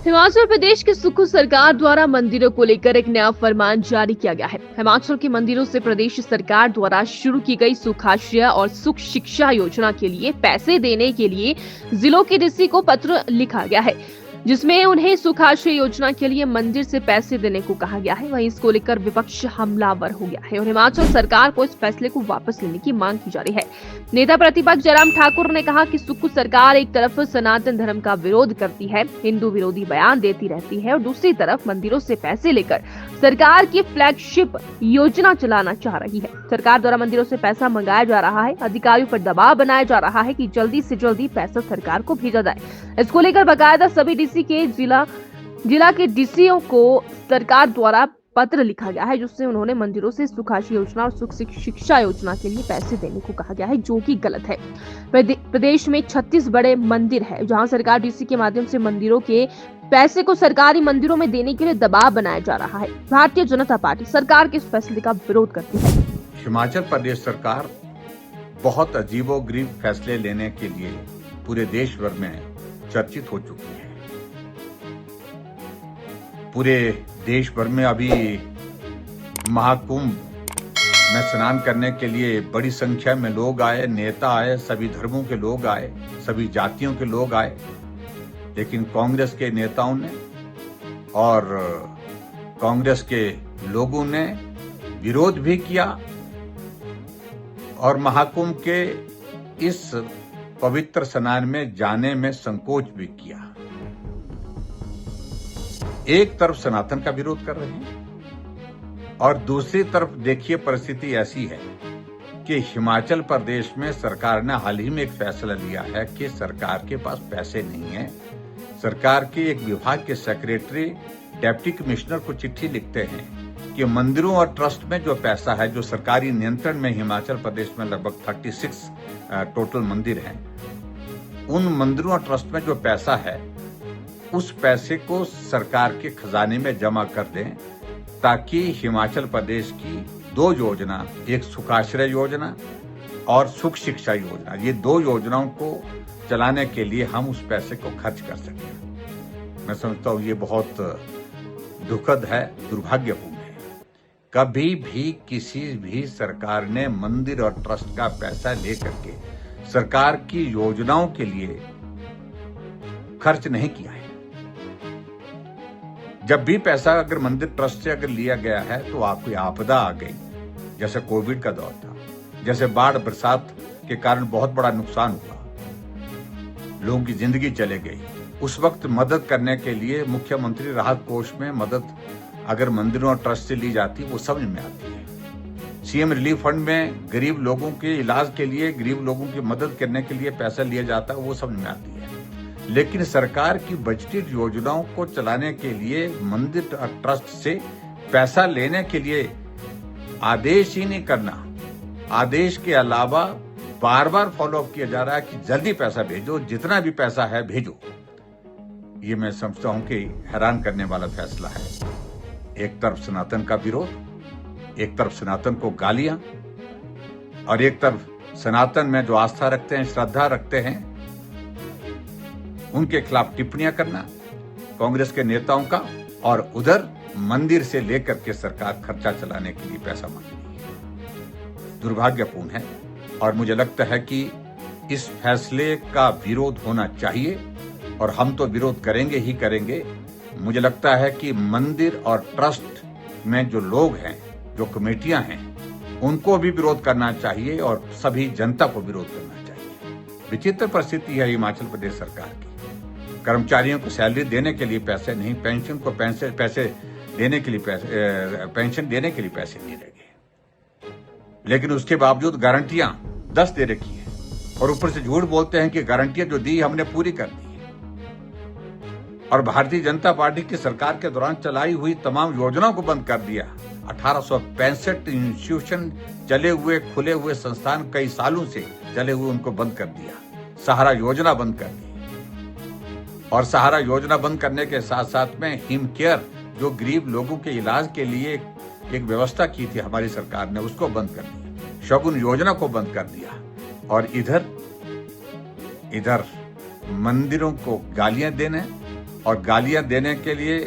हिमाचल प्रदेश की सुक्खू सरकार द्वारा मंदिरों को लेकर एक नया फरमान जारी किया गया है। हिमाचल के मंदिरों से प्रदेश सरकार द्वारा शुरू की गई सुखाश्रय और सुख शिक्षा योजना के लिए पैसे देने के लिए जिलों के डीसी को पत्र लिखा गया है, जिसमें उन्हें सुखाश्रय योजना के लिए मंदिर से पैसे देने को कहा गया है। वहीं इसको लेकर विपक्ष हमलावर हो गया है और हिमाचल सरकार को इस फैसले को वापस लेने की मांग की जा रही है। नेता प्रतिपक्ष जयराम ठाकुर ने कहा कि सुक्खू सरकार एक तरफ सनातन धर्म का विरोध करती है, हिंदू विरोधी बयान देती रहती है और दूसरी तरफ मंदिरों से पैसे लेकर सरकार की फ्लैगशिप योजना चलाना चाह रही है। सरकार द्वारा मंदिरों से पैसा मंगाया जा रहा है, अधिकारियों पर दबाव बनाया जा रहा है कि जल्दी से जल्दी पैसा सरकार को भेजा जाए। इसको लेकर बाकायदा सभी डीसी के जिला के डीसीओ को सरकार द्वारा पत्र लिखा गया है, जिससे उन्होंने मंदिरों से सुखाश्रय योजना और सुख शिक्षा योजना के लिए पैसे देने को कहा गया है, जो कि गलत है। प्रदेश में 36 बड़े मंदिर है, जहां सरकार डीसी के माध्यम से मंदिरों के पैसे को सरकारी मंदिरों में देने के लिए दबाव बनाया जा रहा है। भारतीय जनता पार्टी सरकार के इस फैसले का विरोध करती है। हिमाचल प्रदेश सरकार बहुत अजीबोगरीब फैसले लेने के लिए पूरे देश भर में चर्चित हो चुकी है। पूरे देश भर में अभी महाकुंभ में स्नान करने के लिए बड़ी संख्या में लोग आए, नेता आए, सभी धर्मों के लोग आए, सभी जातियों के लोग आए, लेकिन कांग्रेस के नेताओं ने और कांग्रेस के लोगों ने विरोध भी किया और महाकुंभ के इस पवित्र स्नान में जाने में संकोच भी किया। एक तरफ सनातन का विरोध कर रहे हैं और दूसरी तरफ देखिए परिस्थिति ऐसी है कि हिमाचल प्रदेश में सरकार ने हाल ही में एक फैसला लिया है कि सरकार के पास पैसे नहीं है। सरकार के एक विभाग के सेक्रेटरी डिप्टी कमिश्नर को चिट्ठी लिखते हैं कि मंदिरों और ट्रस्ट में जो पैसा है, जो सरकारी नियंत्रण में हिमाचल प्रदेश में लगभग 36 टोटल मंदिर हैं, उन मंदिरों और ट्रस्ट में जो पैसा है उस पैसे को सरकार के खजाने में जमा कर दें, ताकि हिमाचल प्रदेश की दो योजना, एक सुखाश्रय योजना और सुख शिक्षा योजना, ये दो योजनाओं को चलाने के लिए हम उस पैसे को खर्च कर सकें। मैं समझता हूँ ये बहुत दुखद है, दुर्भाग्यपूर्ण है। कभी भी किसी भी सरकार ने मंदिर और ट्रस्ट का पैसा लेकर के सरकार की योजनाओं के लिए खर्च नहीं किया है। जब भी पैसा अगर मंदिर ट्रस्ट से अगर लिया गया है तो कोई आपदा आ गई, जैसे कोविड का दौर था, जैसे बाढ़ बरसात के कारण बहुत बड़ा नुकसान हुआ, लोगों की जिंदगी चले गई, उस वक्त मदद करने के लिए मुख्यमंत्री राहत कोष में मदद अगर मंदिरों और ट्रस्ट से ली जाती वो समझ में आती है। सीएम रिलीफ फंड में गरीब लोगों के इलाज के लिए, गरीब लोगों की मदद करने के लिए पैसा लिया जाता है, वो समझ में आती है। लेकिन सरकार की बजटेड योजनाओं को चलाने के लिए मंदिर और ट्रस्ट से पैसा लेने के लिए आदेश ही नहीं करना, आदेश के अलावा बार बार फॉलोअप किया जा रहा है कि जल्दी पैसा भेजो, जितना भी पैसा है भेजो। ये मैं समझता हूं कि हैरान करने वाला फैसला है। एक तरफ सनातन का विरोध, एक तरफ सनातन को गालियां और एक तरफ सनातन में जो आस्था रखते हैं, श्रद्धा रखते हैं, उनके खिलाफ टिप्पणियां करना कांग्रेस के नेताओं का, और उधर मंदिर से लेकर के सरकार खर्चा चलाने के लिए पैसा मांग रही है। दुर्भाग्यपूर्ण है और मुझे लगता है कि इस फैसले का विरोध होना चाहिए और हम तो विरोध करेंगे ही करेंगे। मुझे लगता है कि मंदिर और ट्रस्ट में जो लोग हैं, जो कमेटियां हैं, उनको भी विरोध करना चाहिए और सभी जनता को विरोध करना चाहिए। विचित्र परिस्थिति है हिमाचल प्रदेश सरकार की। कर्मचारियों को सैलरी देने के लिए पैसे नहीं, पेंशन को पैसे देने के लिए पेंशन देने के लिए पैसे नहीं रह गए, लेकिन उसके बावजूद गारंटियां 10 दे रखी है और ऊपर से झूठ बोलते हैं कि गारंटियां जो दी हमने पूरी कर दी है। और भारतीय जनता पार्टी की सरकार के दौरान चलाई हुई तमाम योजनाओं को बंद कर दिया। 1865 इंस्टीट्यूशन चले हुए, खुले हुए संस्थान कई सालों से चले हुए, उनको बंद कर दिया। सहारा योजना बंद कर दी और सहारा योजना बंद करने के साथ साथ में हिम केयर, जो गरीब लोगों के इलाज के लिए एक व्यवस्था की थी हमारी सरकार ने, उसको बंद कर दिया। शगुन योजना को बंद कर दिया और इधर मंदिरों को गालियां देने, और गालियां देने के लिए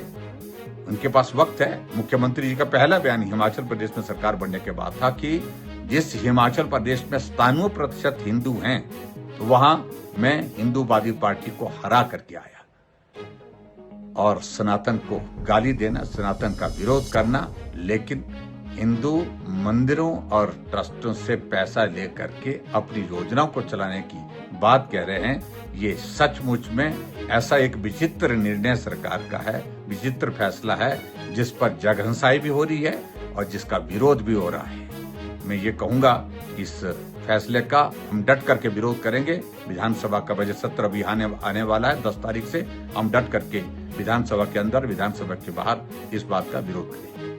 उनके पास वक्त है। मुख्यमंत्री जी का पहला बयान हिमाचल प्रदेश में सरकार बनने के बाद था कि जिस हिमाचल प्रदेश में 97% हिंदू हैं, तो वहां मैं हिंदूवादी पार्टी को हरा करके आया। और सनातन को गाली देना, सनातन का विरोध करना, लेकिन हिंदू मंदिरों और ट्रस्टों से पैसा लेकर के अपनी योजनाओं को चलाने की बात कह रहे हैं, ये सचमुच में ऐसा एक विचित्र निर्णय सरकार का है, विचित्र फैसला है, जिस पर जगहंसाई भी हो रही है और जिसका विरोध भी हो रहा है। मैं ये कहूंगा, इस फैसले का हम डट करके विरोध करेंगे। विधानसभा का बजट सत्र अभी आने वाला है 10 तारीख से। हम डट करके विधानसभा के अंदर, विधानसभा के बाहर इस बात का विरोध करेंगे।